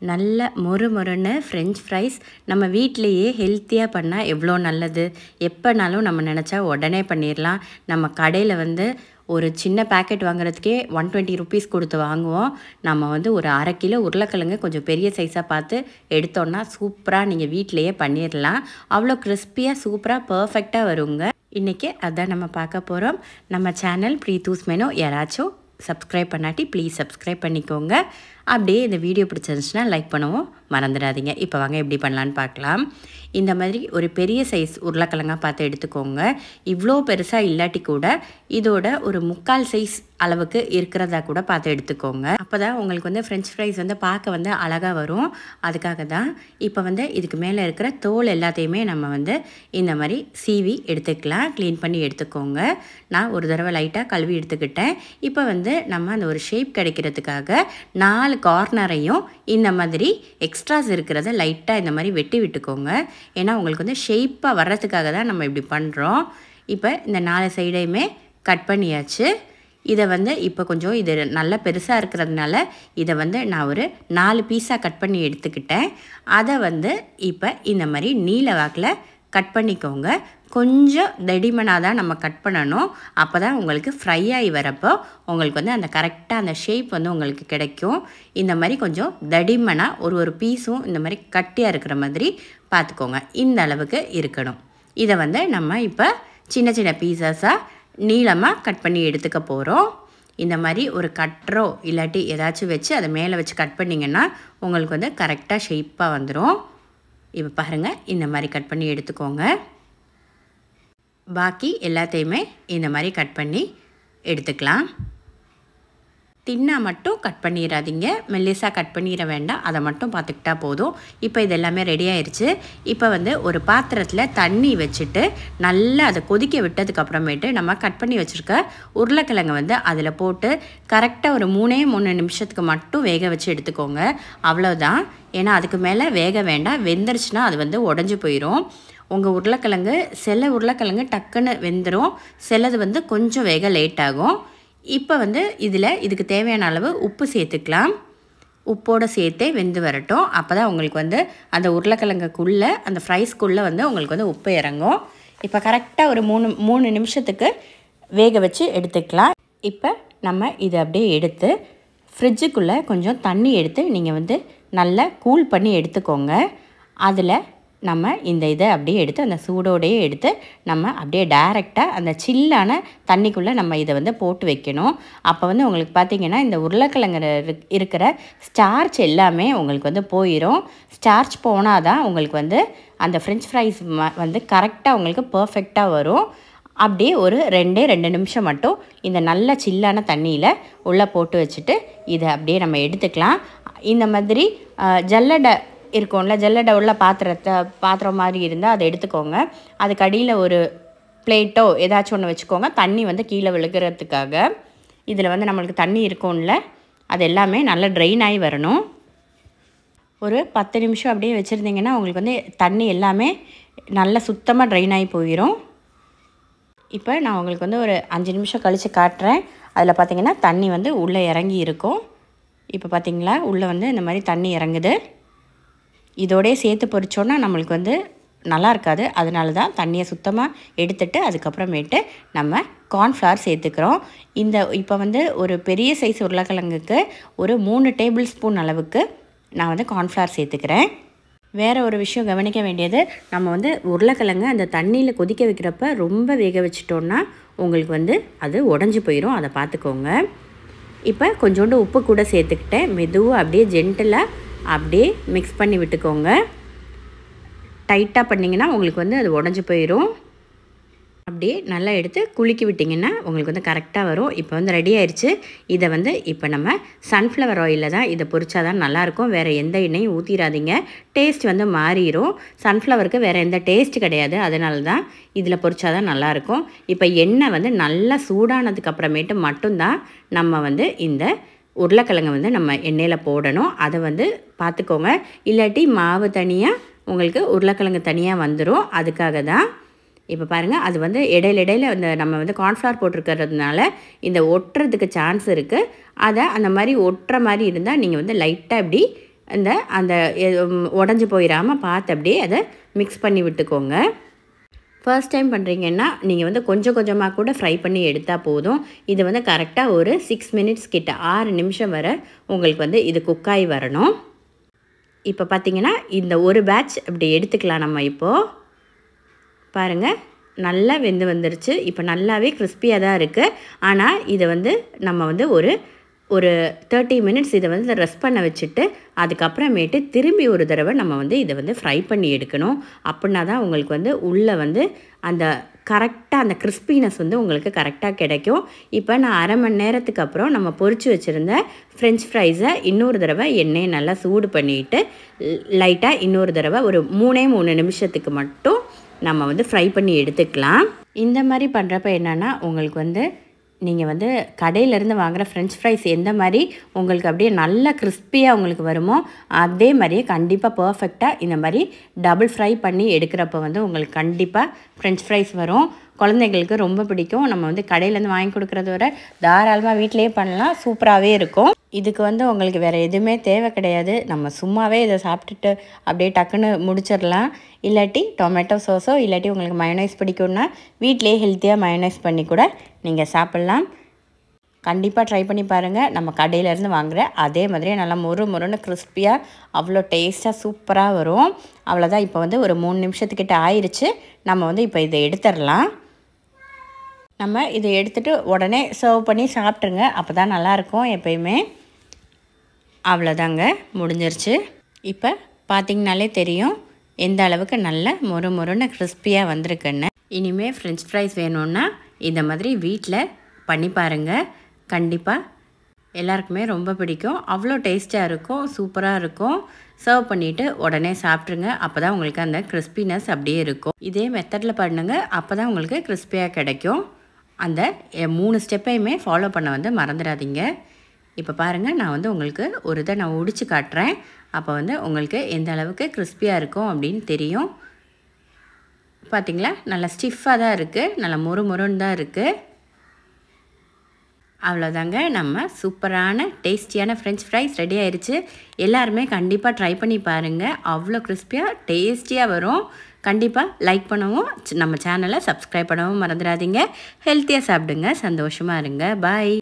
நல்ல மொறு மொறுன்னு ஃப்ரெஞ்ச் ஃப்ரைஸ் நம்ம வீட்டிலையே ஹெல்த்தியாக பண்ணால் எவ்வளோ நல்லது. எப்போனாலும் நம்ம நினச்சா உடனே பண்ணிடலாம். நம்ம கடையில் ஒரு சின்ன பேக்கெட் வாங்குறதுக்கே 120 ருபீஸ் கொடுத்து வாங்குவோம். நம்ம ஒரு 1/2 கிலோ உருளைக்கிழங்கு கொஞ்சம் பெரிய சைஸாக பார்த்து எடுத்தோன்னா சூப்பராக நீங்கள் வீட்டிலையே பண்ணிடலாம். அவ்வளோ கிறிஸ்பியாக சூப்பராக பர்ஃபெக்டாக வருங்க. இன்றைக்கி அதான் நம்ம பார்க்க போகிறோம். நம்ம சேனல் ப்ரீத்தூஸ் மெனு யாராச்சும் சப்ஸ்கிரைப் பண்ணாட்டி ப்ளீஸ் சப்ஸ்கிரைப் பண்ணிக்கோங்க. அப்படியே இந்த வீடியோ பிடிச்சிருந்துச்சுன்னா லைக் பண்ணவும் மறந்துடாதீங்க. இப்போ வாங்க எப்படி பண்ணலான்னு பார்க்கலாம். இந்த மாதிரி ஒரு பெரிய சைஸ் உருளைக்கிழங்கா பார்த்து எடுத்துக்கோங்க. இவ்வளோ பெருசாக இல்லாட்டி கூட இதோட ஒரு 3/4 சைஸ் அளவுக்கு இருக்கிறதா கூட பார்த்து எடுத்துக்கோங்க. அப்போ தான் உங்களுக்கு ஃப்ரெஞ்ச் ஃப்ரைஸ் பார்க்க அழகாக வரும். அதுக்காக தான் இப்போ இதுக்கு மேலே இருக்கிற தோல் எல்லாத்தையுமே நம்ம இந்த மாதிரி சீவி எடுத்துக்கலாம். க்ளீன் பண்ணி எடுத்துக்கோங்க. நான் ஒரு தடவை லைட்டாக கழுவி எடுத்துக்கிட்டேன். இப்போ நம்ம அந்த ஒரு ஷேப் கிடைக்கிறதுக்காக 4 கார்னரையும் இந்த மாதிரி எக்ஸ்ட்ராஸ் இருக்கிறத லைட்டாக இந்த மாதிரி வெட்டி விட்டுக்கோங்க. ஏன்னா உங்களுக்கு ஷேப்பாக வர்றதுக்காக தான் நம்ம இப்படி பண்ணுறோம். இப்போ இந்த 4 சைடையுமே கட் பண்ணியாச்சு. இதை இப்போ கொஞ்சம் இது நல்லா பெருசாக இருக்கிறதுனால இதை நான் ஒரு 4 பீஸாக கட் பண்ணி எடுத்துக்கிட்டேன். அதை இப்போ இந்த மாதிரி நீல வாக்கில் கட் பண்ணிக்கோங்க. கொஞ்சம் தடிமனாக தான் நம்ம கட் பண்ணணும். அப்போ தான் உங்களுக்கு ஃப்ரை ஆகி வரப்போ உங்களுக்கு அந்த கரெக்டாக அந்த ஷேப் உங்களுக்கு கிடைக்கும். இந்த மாதிரி கொஞ்சம் தடிமனாக ஒரு பீஸும் இந்த மாதிரி கட்டியாக இருக்கிற மாதிரி பார்த்துக்கோங்க. இந்த அளவுக்கு இருக்கணும். இதை நம்ம இப்போ சின்ன சின்ன பீஸஸாக நீளமாக கட் பண்ணி எடுத்துக்க போகிறோம். இந்த மாதிரி ஒரு கட்டரோ இல்லாட்டி ஏதாச்சும் வச்சு அதை மேலே வச்சு கட் பண்ணிங்கன்னா உங்களுக்கு கரெக்டாக ஷேப்பாக வந்துடும். இப்போ பாருங்கள், இந்த மாதிரி கட் பண்ணி எடுத்துக்கோங்க. பாக்கி எல்லாத்தையுமே இந்த மாதிரி கட் பண்ணி எடுத்துக்கலாம். தின்னா மட்டும் கட் பண்ணிடாதீங்க, மெல்லிஸாக கட் பண்ணிட வேண்டாம். அதை மட்டும் பார்த்துக்கிட்டா போதும். இப்போ இது எல்லாமே ரெடி ஆயிடுச்சு. இப்போ ஒரு பாத்திரத்தில் தண்ணி வச்சுட்டு நல்லா அதை கொதிக்க விட்டதுக்கப்புறமேட்டு நம்ம கட் பண்ணி வச்சுருக்க உருளைக்கிழங்கு அதில் போட்டு கரெக்டாக ஒரு 3 நிமிஷத்துக்கு மட்டும் வேக வச்சு எடுத்துக்கோங்க. அவ்வளோதான். ஏன்னா அதுக்கு மேலே வேக வேண்டாம். வெந்துருச்சுன்னா அது உடஞ்சி போயிடும். உங்கள் உருளைக்கிழங்கு சில உருளைக்கிழங்கு டக்குன்னு வெந்துடும், சிலது கொஞ்சம் வேக லேட் ஆகும். இப்போ இதுக்கு தேவையான அளவு உப்பு சேர்த்துக்கலாம். உப்போடு சேர்த்தே வெந்து வரட்டும். அப்போ தான் உங்களுக்கு அந்த உருளைக்கிழங்குக்குள்ளே அந்த ஃப்ரைஸ்க்குள்ளே உங்களுக்கு உப்பு இறங்கும். இப்போ கரெக்டாக ஒரு 3 நிமிஷத்துக்கு வேக வச்சு எடுத்துக்கலாம். இப்போ நம்ம இதை அப்படியே எடுத்து ஃப்ரிட்ஜுக்குள்ளே கொஞ்சம் தண்ணி எடுத்து நீங்கள் நல்லா கூல் பண்ணி எடுத்துக்கோங்க. அதில் நம்ம இந்த இதை அப்படியே எடுத்து அந்த சூடோடையே எடுத்து நம்ம அப்படியே டைரெக்டாக அந்த சில்லான தண்ணிக்குள்ளே நம்ம இதை போட்டு வைக்கணும். அப்போ உங்களுக்கு பார்த்திங்கன்னா இந்த உருளைக்கிழங்கு இருக்கிற ஸ்டார்ச் எல்லாமே உங்களுக்கு போயிடும். ஸ்டார்ச் போனால் தான் உங்களுக்கு அந்த ஃப்ரெஞ்ச் ஃப்ரைஸ் கரெக்டாக உங்களுக்கு பர்ஃபெக்டாக வரும். அப்படியே ஒரு 2 நிமிஷம் மட்டும் இந்த நல்ல சில்லான தண்ணியில் உள்ளே போட்டு வச்சுட்டு இதை அப்படியே நம்ம எடுத்துக்கலாம். இந்த மாதிரி ஜல்லடை இருக்கும்ல, ஜல்லடை உள்ள பாத்திரம் மாதிரி இருந்தால் அதை எடுத்துக்கோங்க. அதுக்கு அடியில் ஒரு பிளேட்டோ ஏதாச்சும் ஒன்று வச்சுக்கோங்க. தண்ணி கீழே விழுகிறதுக்காக. இதில் நம்மளுக்கு தண்ணி இருக்கும்ல, அது எல்லாமே நல்லா ட்ரெயின் ஆகி வரணும். ஒரு 10 நிமிஷம் அப்படியே வச்சுருந்தீங்கன்னா உங்களுக்கு தண்ணி எல்லாமே நல்லா சுத்தமாக ட்ரெயின் ஆகி போயிடும். இப்போ நான் உங்களுக்கு ஒரு 5 நிமிஷம் கழித்து காட்டுறேன். அதில் பார்த்திங்கன்னா தண்ணி உள்ளே இறங்கி இருக்கும். இப்போ பார்த்திங்களா, உள்ளே இந்த மாதிரி தண்ணி இறங்குது. இதோடய சேர்த்து பொரிச்சோன்னா நம்மளுக்கு நல்லா இருக்காது. அதனால தான் தண்ணியை சுத்தமாக எடுத்துட்டு அதுக்கப்புறமேட்டு நம்ம கார்ன்ஃப்ளவர் சேர்த்துக்கிறோம். இப்போ ஒரு பெரிய சைஸ் உருளைக்கிழங்குக்கு ஒரு 3 டேபிள் ஸ்பூன் அளவுக்கு நான் கார்ன்ஃப்ளவர் சேர்த்துக்கிறேன். வேறு ஒரு விஷயம் கவனிக்க வேண்டியது, நம்ம உருளைக்கிழங்கு அந்த தண்ணியில் கொதிக்க வைக்கிறப்ப ரொம்ப வேக வச்சிட்டோன்னா உங்களுக்கு அது உடஞ்சி போயிடும். அதை பார்த்துக்கோங்க. இப்போ கொஞ்சோண்டு உப்பு கூட சேர்த்துக்கிட்டேன். மெதுவாக அப்படியே ஜென்டிலாக அப்படியே மிக்ஸ் பண்ணி விட்டுக்கோங்க. டைட்டாக பண்ணிங்கன்னா உங்களுக்கு அது உடஞ்சி போயிடும். அப்படியே நல்லா எடுத்து குலுக்கி விட்டிங்கன்னா உங்களுக்கு கரெக்டாக வரும். இப்போ ரெடி ஆயிடுச்சு. இதை இப்போ நம்ம சன்ஃப்ளவர் ஆயிலில் தான் இதை பொரிச்சா தான் நல்லாயிருக்கும். வேறு எந்த எண்ணெயும் ஊற்றிடாதீங்க. டேஸ்ட் மாறிடும். சன்ஃப்ளவருக்கு வேறு எந்த டேஸ்ட் கிடையாது. அதனால தான் இதில் பொரிச்சா தான் நல்லாயிருக்கும். இப்போ எண்ணெய் நல்லா சூடானதுக்கப்புறமேட்டு மட்டும்தான் நம்ம இந்த உருளைக்கிழங்கு நம்ம எண்ணெயில் போடணும். அதை பார்த்துக்கோங்க. இல்லாட்டி மாவு தனியாக உங்களுக்கு உருளைக்கிழங்கு தனியாக வந்துடும். அதுக்காக தான். இப்போ பாருங்கள், அது இடையில நம்ம கார்ன்ஃப்ளவர் போட்டிருக்கிறதுனால இந்த ஒட்டுறதுக்கு சான்ஸ் இருக்குது. அதை அந்த மாதிரி ஒட்டுற மாதிரி இருந்தால் நீங்கள் லைட்டாக இப்படி அந்த அந்த உடஞ்சி போயிடாமல் பார்த்து அப்படியே அதை மிக்ஸ் பண்ணி விட்டுக்கோங்க. ஃபர்ஸ்ட் டைம் பண்ணுறீங்கன்னா நீங்கள் வந்து கொஞ்சம் கொஞ்சமாக கூட ஃப்ரை பண்ணி எடுத்தால் போதும். இது வந்து கரெக்டாக ஒரு 6 மினிட்ஸ் கிட்ட 6 நிமிஷம் வரை உங்களுக்கு வந்து இது குக்காகி வரணும். இப்போ பார்த்திங்கன்னா இந்த ஒரு பேட்ச் இப்படி எடுத்துக்கலாம். நம்ம இப்போது பாருங்கள் நல்லா வெந்து வந்துருச்சு. இப்போ நல்லாவே கிறிஸ்பியாக தான் இருக்குது. ஆனால் இதை வந்து நம்ம வந்து ஒரு 30 மினிட்ஸ் இதை வந்து ரெஸ்ட் பண்ண வச்சுட்டு அதுக்கப்புறமேட்டு திரும்பி ஒரு தடவை நம்ம வந்து இதை வந்து ஃப்ரை பண்ணி எடுக்கணும். அப்படின்னா தான் உங்களுக்கு வந்து உள்ளே வந்து அந்த கரெக்டாக அந்த கிறிஸ்பினஸ் வந்து உங்களுக்கு கரெக்டாக கிடைக்கும். இப்போ நான் அரை மணி நேரத்துக்கு அப்புறம் நம்ம பொரிச்சு வச்சுருந்த ஃப்ரெஞ்ச் ஃப்ரைஸை இன்னொரு தடவை எண்ணெயை நல்லா சூடு பண்ணிவிட்டு லைட்டாக இன்னொரு தடவை ஒரு 3 நிமிஷத்துக்கு மட்டும் நம்ம வந்து ஃப்ரை பண்ணி எடுத்துக்கலாம். இந்த மாதிரி பண்ணுறப்ப என்னென்னா உங்களுக்கு வந்து நீங்கள் வந்து கடையிலேருந்து வாங்குகிற ஃப்ரெஞ்ச் ஃப்ரைஸ் எந்த மாதிரி உங்களுக்கு அப்படியே நல்லா கிறிஸ்பியாக உங்களுக்கு வருமோ அதே மாதிரியே கண்டிப்பாக பர்ஃபெக்டாக இந்த மாதிரி டபுள் ஃப்ரை பண்ணி எடுக்கிறப்ப வந்து உங்களுக்கு கண்டிப்பாக ஃப்ரெஞ்ச் ஃப்ரைஸ் வரும். குழந்தைங்களுக்கு ரொம்ப பிடிக்கும். நம்ம வந்து கடையிலேருந்து வாங்கி கொடுக்குறத விட தாராளமாக வீட்டிலேயே பண்ணலாம். சூப்பராகவே இருக்கும். இதுக்கு வந்து உங்களுக்கு வேறு எதுவுமே தேவை கிடையாது. நம்ம சும்மாவே இதை சாப்பிட்டுட்டு அப்படியே டக்குன்னு முடிச்சிடலாம். இல்லாட்டி டொமேட்டோ சாஸோ இல்லாட்டி உங்களுக்கு மயோனைஸ் பிடிக்கும்னா வீட்டிலேயே ஹெல்த்தியாக மயோனைஸ் பண்ணி கூட நீங்கள் சாப்பிட்லாம். கண்டிப்பாக ட்ரை பண்ணி பாருங்கள். நம்ம கடையிலேருந்து வாங்குகிற அதே மாதிரியே நல்லா மொறுன்னு கிறிஸ்பியாக அவ்வளோ டேஸ்ட்டாக சூப்பராக வரும். அவ்வளோதான். இப்போ வந்து ஒரு 3 நிமிஷத்துக்கிட்ட ஆயிடுச்சு. நம்ம வந்து இப்போ இதை எடுத்துடலாம். நம்ம இதை எடுத்துகிட்டு உடனே சர்வ் பண்ணி சாப்பிட்ருங்க. அப்போ தான் நல்லாயிருக்கும் எப்பயுமே. அவ்வளோதாங்க, முடிஞ்சிருச்சு. இப்போ பார்த்திங்கனாலே தெரியும் எந்த அளவுக்கு நல்ல மொறுன்னு கிறிஸ்பியாக வந்திருக்குன்னு. இனிமேல் ஃப்ரெஞ்ச் ஃப்ரைஸ் வேணும்னா இந்த மாதிரி வீட்டில் பண்ணி பாருங்கள். கண்டிப்பாக எல்லாருக்குமே ரொம்ப பிடிக்கும். அவ்வளோ டேஸ்ட்டாக இருக்கும், சூப்பராக இருக்கும். சர்வ் பண்ணிவிட்டு உடனே சாப்பிட்ருங்க. அப்போ தான் உங்களுக்கு அந்த கிறிஸ்பினஸ் அப்படியே இருக்கும். இதே மெத்தடில் பண்ணுங்கள். அப்போ தான் உங்களுக்கு கிறிஸ்பியாக கிடைக்கும். அந்த 3 ஸ்டெப்பையுமே ஃபாலோ பண்ண வந்து மறந்துடாதீங்க. இப்போ பாருங்கள், நான் வந்து உங்களுக்கு ஒரு இதை நான் ஒடிச்சு காட்டுறேன். அப்போ வந்து உங்களுக்கு எந்த அளவுக்கு கிறிஸ்பியாக இருக்கும் அப்படின்னு தெரியும். பார்த்திங்களா, நல்லா ஸ்டிஃபாக தான் இருக்குது, நல்லா மொறுன்னு தான் இருக்குது. அவ்வளோதாங்க, நம்ம சூப்பரான டேஸ்டியான ஃப்ரெஞ்ச் ஃப்ரைஸ் ரெடி ஆயிடுச்சு. எல்லாருமே கண்டிப்பாக ட்ரை பண்ணி பாருங்கள். அவ்வளோ கிறிஸ்பியாக டேஸ்டியாக வரும். கண்டிப்பாக லைக் பண்ணவும் நம்ம சேனலை சப்ஸ்கிரைப் பண்ணவும் மறந்துடாதீங்க. ஹெல்த்தியாக சாப்பிடுங்க, சந்தோஷமாக இருங்க. பாய்.